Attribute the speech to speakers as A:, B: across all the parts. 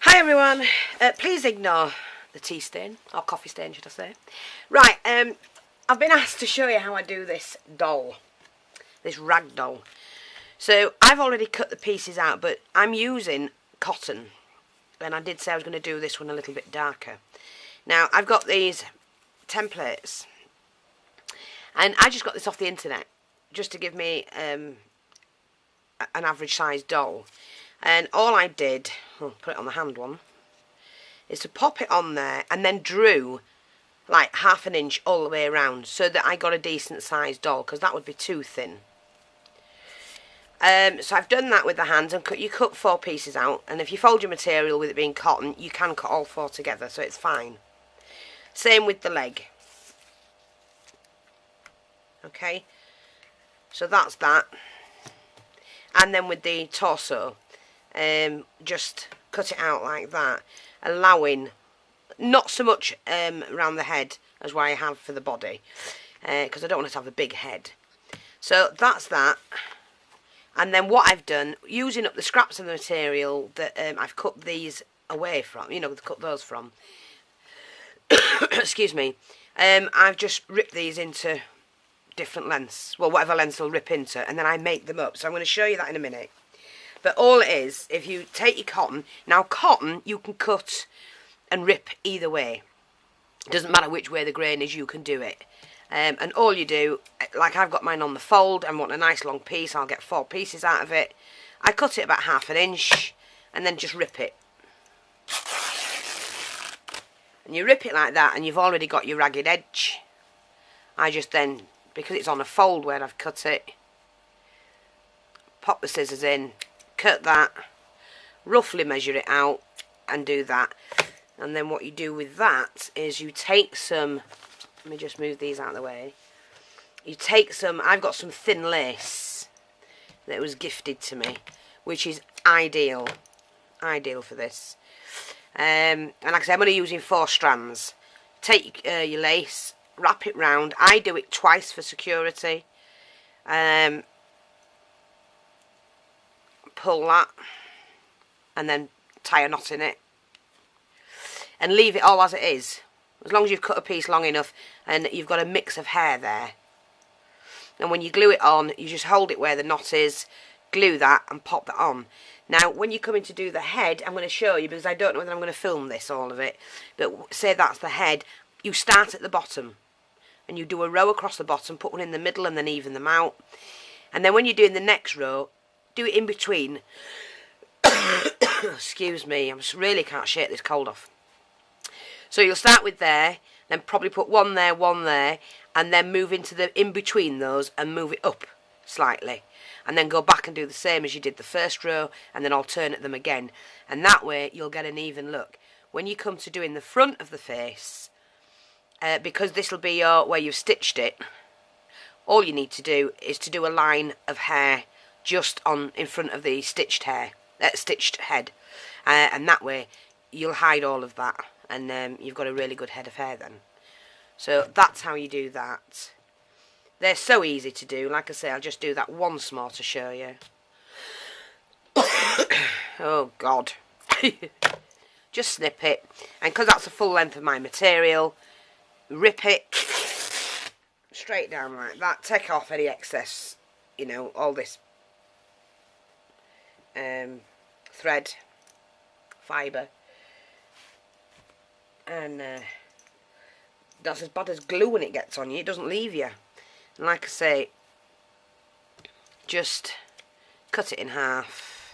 A: Hi everyone, please ignore the tea stain, or coffee stain should I say. Right, I've been asked to show you how I do this doll, this rag doll. So I've already cut the pieces out, but I'm using cotton, and I did say I was going to do this one a little bit darker. Now I've got these templates, and I just got this off the internet, just to give me an average size doll. And all I did, I'll put it on the hand one, is to pop it on there and then drew like ½ an inch all the way around so that I got a decent sized doll, because that would be too thin. So I've done that with the hands, and you cut 4 pieces out, and if you fold your material with it being cotton, you can cut all 4 together, so it's fine. Same with the leg. Okay, so that's that. And then with the torso, just cut it out like that, allowing not so much around the head as what I have for the body, because I don't want it to have a big head. So that's that. And then what I've done, using up the scraps of the material that I've cut these away from, cut those from, excuse me, I've just ripped these into different lengths, well, whatever lengths they'll rip into, and then I make them up. So I'm going to show you that in a minute. But all it is, if you take your cotton, now cotton you can cut and rip either way. It doesn't matter which way the grain is, you can do it. And all you do, like I've got mine on the fold, and want a nice long piece, I'll get 4 pieces out of it. I cut it about ½ an inch, and then just rip it. And you rip it like that, and you've already got your ragged edge. I just then, because it's on a fold where I've cut it, pop the scissors in, cut that, roughly measure it out, and do that. And then what you do with that is you take some, let me just move these out of the way, you take some, I've got some thin lace that was gifted to me, which is ideal for this. And like I said, I'm only using 4 strands. Take your lace, wrap it round. I do it twice for security. Pull that, and then tie a knot in it, and leave it all as it is, as long as you've cut a piece long enough and you've got a mix of hair there. And when you glue it on, you just hold it where the knot is, glue that, and pop that on. Now when you come in to do the head, I'm going to show you, because I don't know whether I'm going to film this, all of it, but say that's the head, you start at the bottom and you do a row across the bottom, put one in the middle, and then even them out. And then when you're doing the next row, do it in between. Excuse me, I really can't shake this cold off. So you'll start with there, then probably put one there, and then move into the in between those and move it up slightly, and then go back and do the same as you did the first row, and then alternate them again. And that way you'll get an even look. When you come to doing the front of the face, because this will be where you've stitched it, all you need to do is to do a line of hair just on in front of the stitched head, and that way you'll hide all of that, and you've got a really good head of hair then. So that's how you do that. They're so easy to do. Like I say, I'll just do that once more to show you. Oh God. Just snip it, and because that's the full length of my material, rip it straight down like that. Take off any excess, all this thread, fibre, and that's as bad as glue when it gets on you. It doesn't leave you. And like I say, just cut it in half.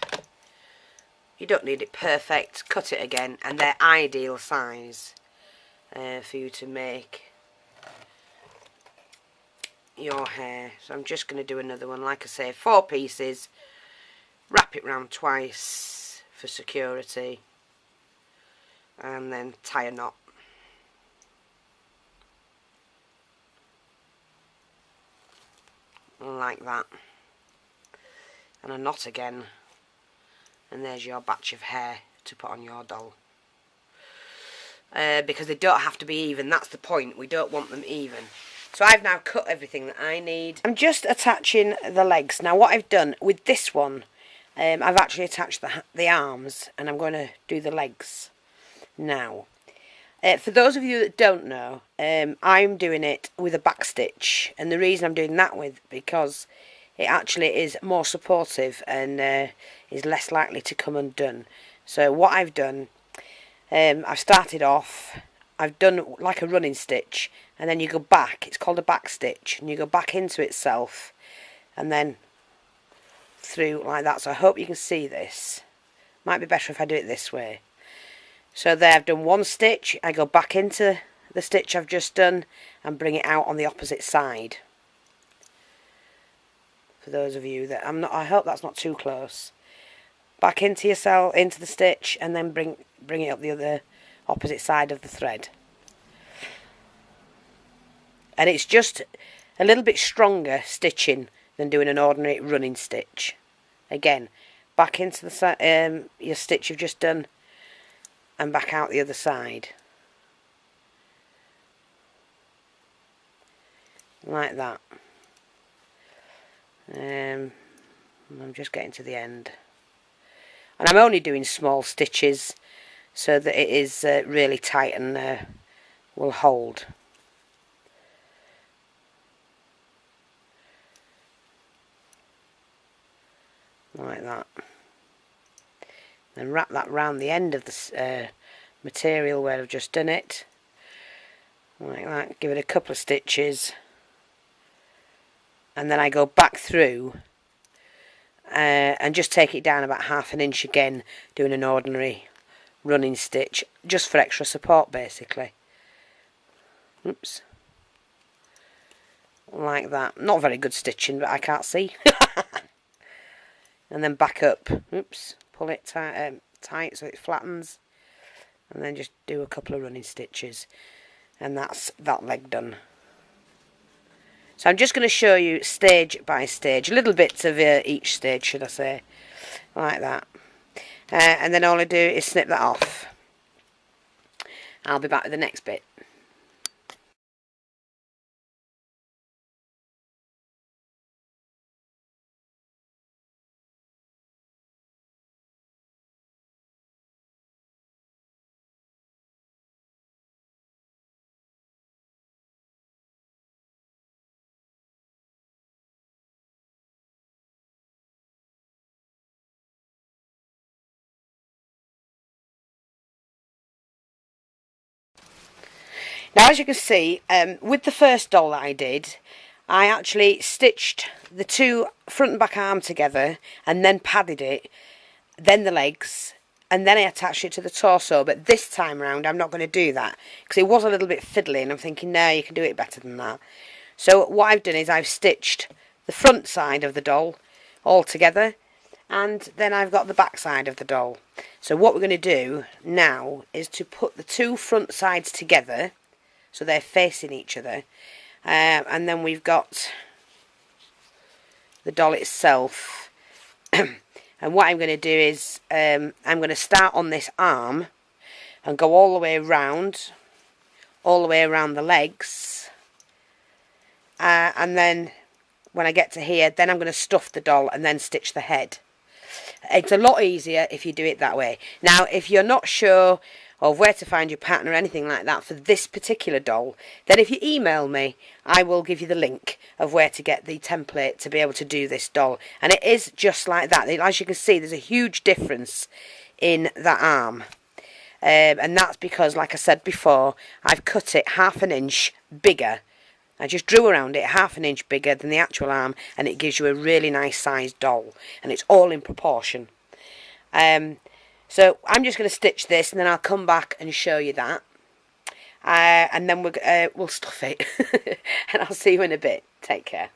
A: You don't need it perfect. Cut it again, and they're ideal size for you to make your hair. So I'm just going to do another one. Like I say, 4 pieces. Wrap it round twice for security, and then tie a knot. Like that. And a knot again. And there's your batch of hair to put on your doll. Because they don't have to be even, that's the point. We don't want them even. So I've now cut everything that I need. I'm just attaching the legs. Now what I've done with this one, I've actually attached the arms, and I'm going to do the legs now. For those of you that don't know, I'm doing it with a back stitch, and the reason I'm doing that because it actually is more supportive and is less likely to come undone. So what I've done, I've started off, I've done like a running stitch, and then you go back, it's called a back stitch, and you go back into itself, and then through like that. So I hope you can see this. Might be better if I do it this way. So there, I've done one stitch, I go back into the stitch I've just done and bring it out on the opposite side. For those of you that I hope that's not too close. Back into yourself, into the stitch, and then bring it up the other opposite side of the thread. And it's just a little bit stronger stitching than doing an ordinary running stitch. Again, back into the your stitch you've just done, and back out the other side. Like that. I'm just getting to the end. And I'm only doing small stitches so that it is really tight and will hold. Like that. Then wrap that round the end of the material where I've just done it. Like that. Give it a couple of stitches. And then I go back through and just take it down about 1/2 inch again, doing an ordinary running stitch, just for extra support basically. Oops. Like that. Not very good stitching, but I can't see. And then back up. Oops. Pull it tight so it flattens. And then just do a couple of running stitches. And that's that leg done. So I'm just going to show you stage by stage, little bits of each stage, should I say, like that. And then all I do is snip that off. I'll be back with the next bit. Now, as you can see, with the first doll that I did, I actually stitched the two front and back arm together and then padded it, then the legs, and then I attached it to the torso. But this time round I'm not going to do that because it was a little bit fiddly, and I'm thinking, no, you can do it better than that. So what I've done is I've stitched the front side of the doll all together, and then I've got the back side of the doll. So what we're going to do now is to put the two front sides together so they're facing each other, and then we've got the doll itself. And what I'm going to do is I'm going to start on this arm and go all the way around the legs, and then when I get to here, then I'm going to stuff the doll and then stitch the head. It's a lot easier if you do it that way. Now, if you're not sure of where to find your pattern or anything like that for this particular doll, then if you email me, I will give you the link of where to get the template to be able to do this doll. And it is just like that. As you can see, there's a huge difference in that arm. And that's because, like I said before, I've cut it 1/2 inch bigger. I just drew around it 1/2 inch bigger than the actual arm, and it gives you a really nice sized doll. And it's all in proportion. So I'm just going to stitch this, and then I'll come back and show you that. And then we'll stuff it. And I'll see you in a bit. Take care.